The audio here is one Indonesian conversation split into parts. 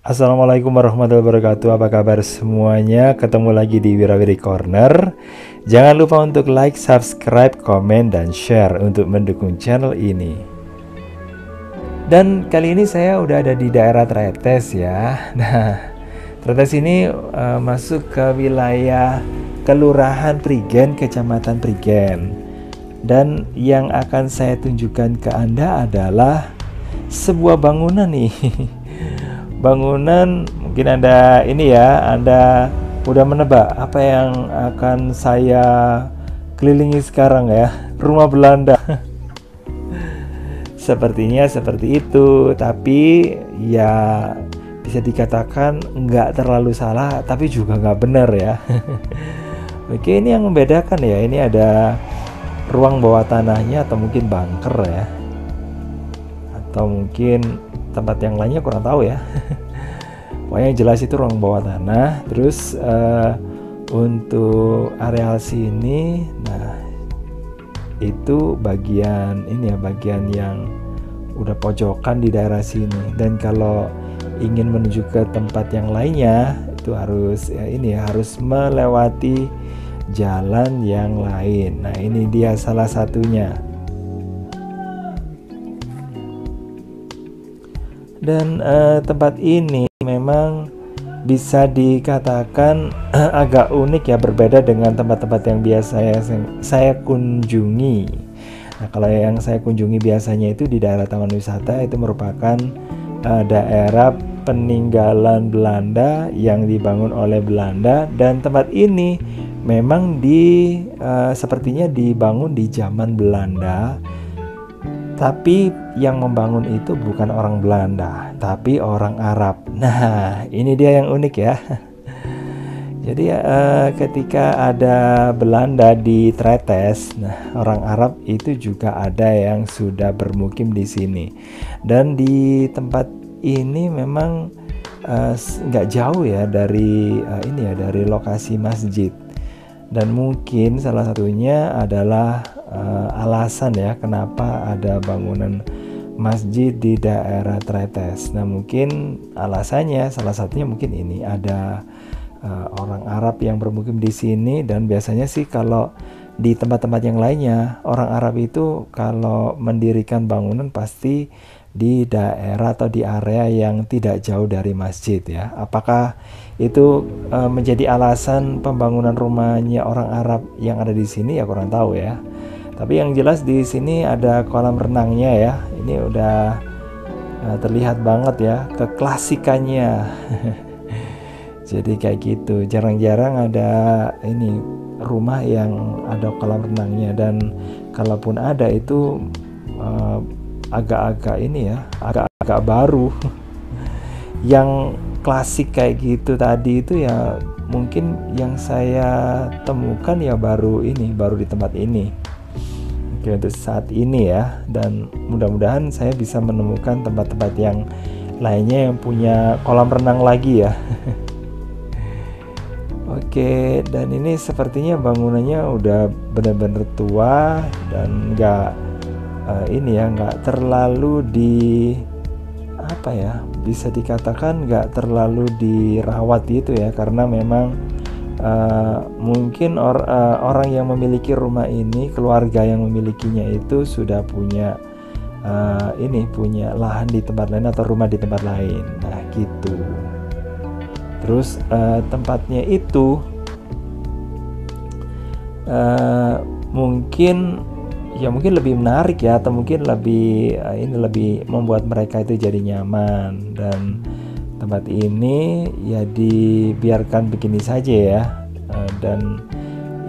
Assalamualaikum warahmatullahi wabarakatuh. Apa kabar semuanya? Ketemu lagi di Wirawiri Corner. Jangan lupa untuk like, subscribe, komen, dan share untuk mendukung channel ini. Dan kali ini saya udah ada di daerah Tretes ya. Nah, Tretes ini masuk ke wilayah Kelurahan Prigen, Kecamatan Prigen. Dan yang akan saya tunjukkan ke Anda adalah sebuah bangunan nih. Bangunan mungkin Anda ini ya, Anda udah menebak apa yang akan saya kelilingi sekarang ya. Rumah Belanda. Sepertinya seperti itu, tapi ya bisa dikatakan nggak terlalu salah, tapi juga nggak benar ya. Oke, ini yang membedakan ya, ini ada ruang bawah tanahnya atau mungkin bunker ya, atau mungkin tempat yang lainnya kurang tahu ya. Pokoknya yang jelas itu ruang bawah tanah. Terus untuk areal sini, nah itu bagian ini ya, bagian yang udah pojokan di daerah sini. Dan kalau ingin menuju ke tempat yang lainnya itu harus ya, ini ya, harus melewati jalan yang lain. Nah ini dia salah satunya. Dan tempat ini memang bisa dikatakan agak unik ya, berbeda dengan tempat-tempat yang biasa saya kunjungi. Nah, kalau yang saya kunjungi biasanya itu di daerah Taman Wisata, itu merupakan daerah peninggalan Belanda yang dibangun oleh Belanda, dan tempat ini memang sepertinya dibangun di zaman Belanda. Tapi yang membangun itu bukan orang Belanda, tapi orang Arab. Nah, ini dia yang unik ya. Jadi ketika ada Belanda di Tretes, nah orang Arab itu juga ada yang sudah bermukim di sini. Dan di tempat ini memang nggak jauh ya dari ini ya, dari lokasi masjid. Dan mungkin salah satunya adalah alasan ya kenapa ada bangunan masjid di daerah Tretes. Nah mungkin alasannya salah satunya mungkin ini ada orang Arab yang bermukim di sini. Dan biasanya sih kalau di tempat-tempat yang lainnya, orang Arab itu kalau mendirikan bangunan pasti di daerah atau di area yang tidak jauh dari masjid ya. Apakah itu menjadi alasan pembangunan rumahnya orang Arab yang ada di sini ya, kurang tahu ya. Tapi yang jelas di sini ada kolam renangnya ya. Ini udah terlihat banget ya keklasikannya. Jadi kayak gitu. Jarang-jarang ada ini rumah yang ada kolam renangnya, dan kalaupun ada itu agak-agak ini ya, agak-agak baru. Yang klasik kayak gitu tadi itu ya mungkin yang saya temukan ya baru di tempat ini. Oke, untuk saat ini ya, dan mudah-mudahan saya bisa menemukan tempat-tempat yang lainnya yang punya kolam renang lagi ya. Oke, dan ini sepertinya bangunannya udah benar-benar tua dan nggak terlalu bisa dikatakan nggak terlalu dirawat gitu ya, karena memang mungkin orang yang memiliki rumah ini, keluarga yang memilikinya itu sudah punya punya lahan di tempat lain atau rumah di tempat lain. Nah gitu. Terus tempatnya itu mungkin lebih menarik ya, atau mungkin lebih membuat mereka itu jadi nyaman. Dan tempat ini ya dibiarkan begini saja ya. Dan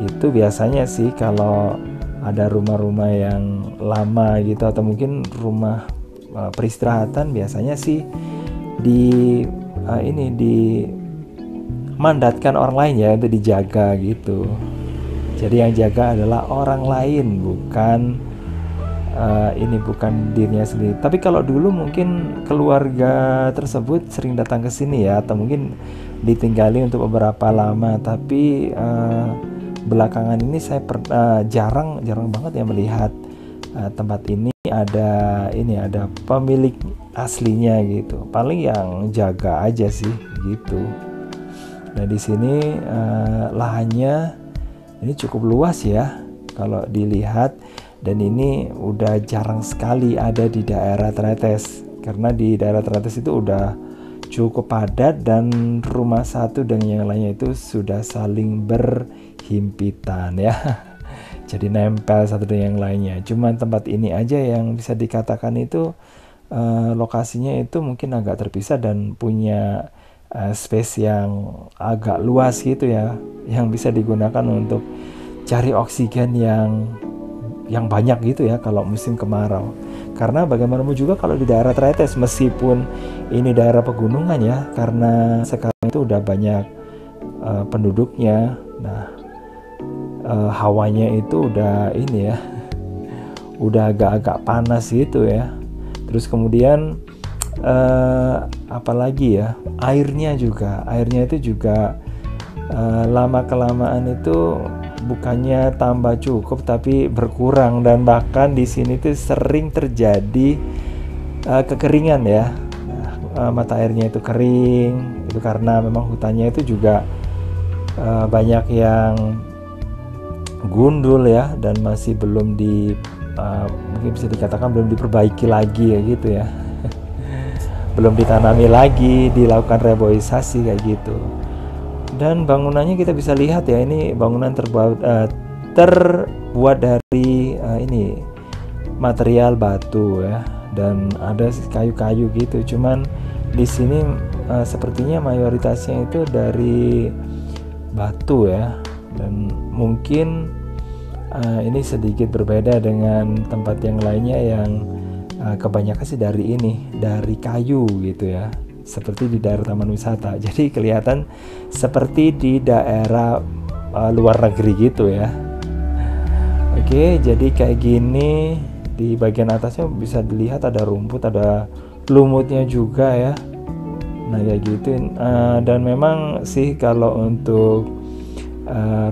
itu biasanya sih kalau ada rumah-rumah yang lama gitu, atau mungkin rumah peristirahatan, biasanya sih dimandatkan orang lain ya untuk dijaga gitu. Jadi yang jaga adalah orang lain, bukan dirinya sendiri. Tapi kalau dulu mungkin keluarga tersebut sering datang ke sini ya, atau mungkin ditinggali untuk beberapa lama. Tapi belakangan ini saya jarang banget ya melihat tempat ini ada pemilik aslinya gitu. Paling yang jaga aja sih gitu. Nah di sini lahannya ini cukup luas ya kalau dilihat, dan ini udah jarang sekali ada di daerah Tretes, karena di daerah Tretes itu udah cukup padat dan rumah satu dengan yang lainnya itu sudah saling berhimpitan ya. Jadi nempel satu dengan yang lainnya. Cuman tempat ini aja yang bisa dikatakan itu lokasinya itu mungkin agak terpisah dan punya space yang agak luas gitu ya, yang bisa digunakan untuk cari oksigen yang banyak gitu ya kalau musim kemarau. Karena bagaimanapun juga kalau di daerah Tretes, meskipun ini daerah pegunungan ya, karena sekarang itu udah banyak penduduknya. Nah hawanya itu udah ini ya, udah agak-agak panas gitu ya. Terus kemudian apalagi ya, airnya itu juga lama kelamaan itu bukannya tambah cukup tapi berkurang, dan bahkan di sini tuh sering terjadi kekeringan ya. Mata airnya itu kering, itu karena memang hutannya itu juga banyak yang gundul ya, dan masih belum mungkin bisa dikatakan belum diperbaiki lagi ya gitu ya. Belum ditanami lagi, dilakukan reboisasi kayak gitu. Dan bangunannya kita bisa lihat ya, ini bangunan terbuat dari ini material batu ya, dan ada kayu-kayu gitu. Cuman di sini sepertinya mayoritasnya itu dari batu ya, dan mungkin ini sedikit berbeda dengan tempat yang lainnya yang kebanyakan sih dari kayu gitu ya, seperti di daerah taman wisata. Jadi kelihatan seperti di daerah luar negeri gitu ya. Oke, jadi kayak gini. Di bagian atasnya bisa dilihat ada rumput, ada lumutnya juga ya. Nah kayak gitu. Dan memang sih kalau untuk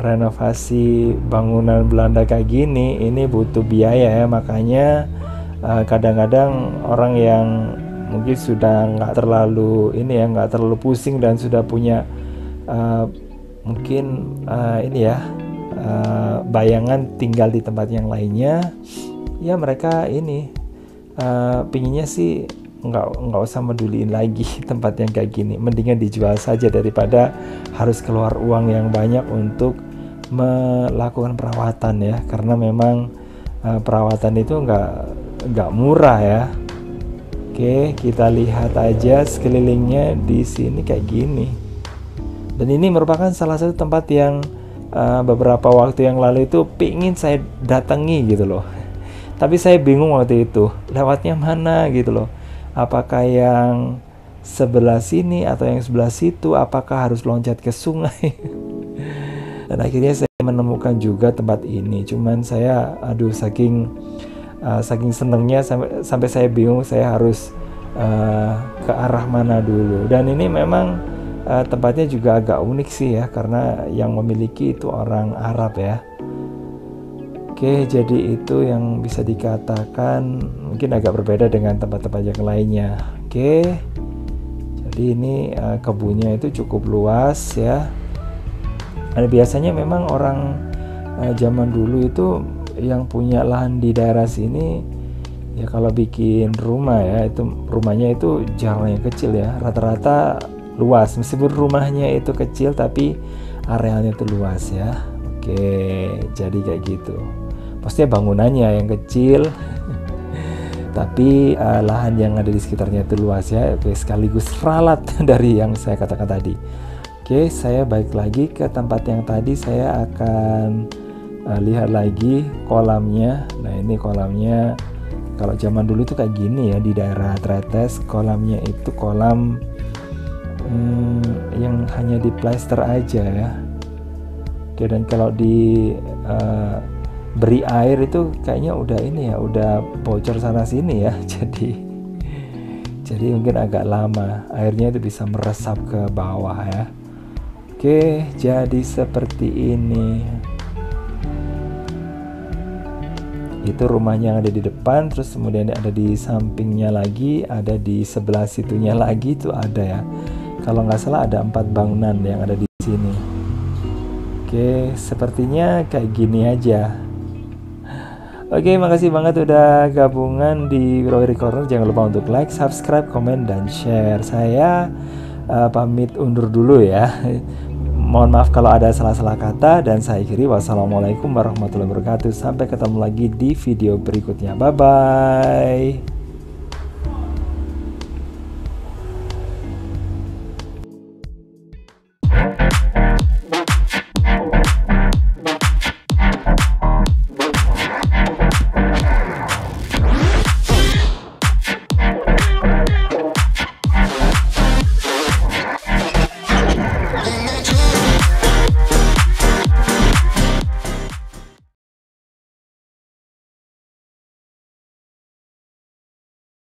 renovasi bangunan Belanda kayak gini, ini butuh biaya ya. Makanya kadang-kadang orang yang mungkin sudah nggak terlalu pusing dan sudah punya mungkin bayangan tinggal di tempat yang lainnya ya, mereka pinginnya sih nggak usah meduliin lagi tempat yang kayak gini, mendingan dijual saja daripada harus keluar uang yang banyak untuk melakukan perawatan ya, karena memang perawatan itu nggak murah ya. Oke, kita lihat aja sekelilingnya di sini kayak gini. Dan ini merupakan salah satu tempat yang beberapa waktu yang lalu itu pingin saya datangi gitu loh. Tapi saya bingung waktu itu, lewatnya mana gitu loh. Apakah yang sebelah sini atau yang sebelah situ, apakah harus loncat ke sungai. Dan akhirnya saya menemukan juga tempat ini. Cuman saya saking senengnya sampai saya bingung saya harus ke arah mana dulu. Dan ini memang tempatnya juga agak unik sih ya, karena yang memiliki itu orang Arab ya. Oke, jadi itu yang bisa dikatakan mungkin agak berbeda dengan tempat-tempat yang lainnya. Oke, jadi ini kebunnya itu cukup luas ya. Dan biasanya memang orang zaman dulu itu yang punya lahan di daerah sini ya, kalau bikin rumah ya, itu rumahnya itu jarang yang kecil ya, rata-rata luas. Meskipun rumahnya itu kecil tapi arealnya itu luas ya. Oke, jadi kayak gitu. Maksudnya bangunannya yang kecil tapi lahan yang ada di sekitarnya itu luas ya. Oke, sekaligus ralat dari yang saya katakan tadi. Oke, saya balik lagi ke tempat yang tadi. Saya akan lihat lagi kolamnya. Nah ini kolamnya kalau zaman dulu itu kayak gini ya, di daerah Tretes. Kolamnya itu kolam yang hanya di plester aja ya. Oke, dan kalau di beri air itu kayaknya udah bocor sana sini ya. Jadi mungkin agak lama airnya itu bisa meresap ke bawah ya. Oke, jadi seperti ini. Itu rumahnya yang ada di depan, terus kemudian ada di sampingnya lagi, ada di sebelah situnya lagi, itu ada ya. Kalau nggak salah ada 4 bangunan yang ada di sini. Oke, sepertinya kayak gini aja. Oke, makasih banget udah gabungan di Rowery Corner. Jangan lupa untuk like, subscribe, komen, dan share. Saya pamit undur dulu ya. Mohon maaf kalau ada salah-salah kata, dan saya akhiri wassalamualaikum warahmatullahi wabarakatuh. Sampai ketemu lagi di video berikutnya. Bye bye.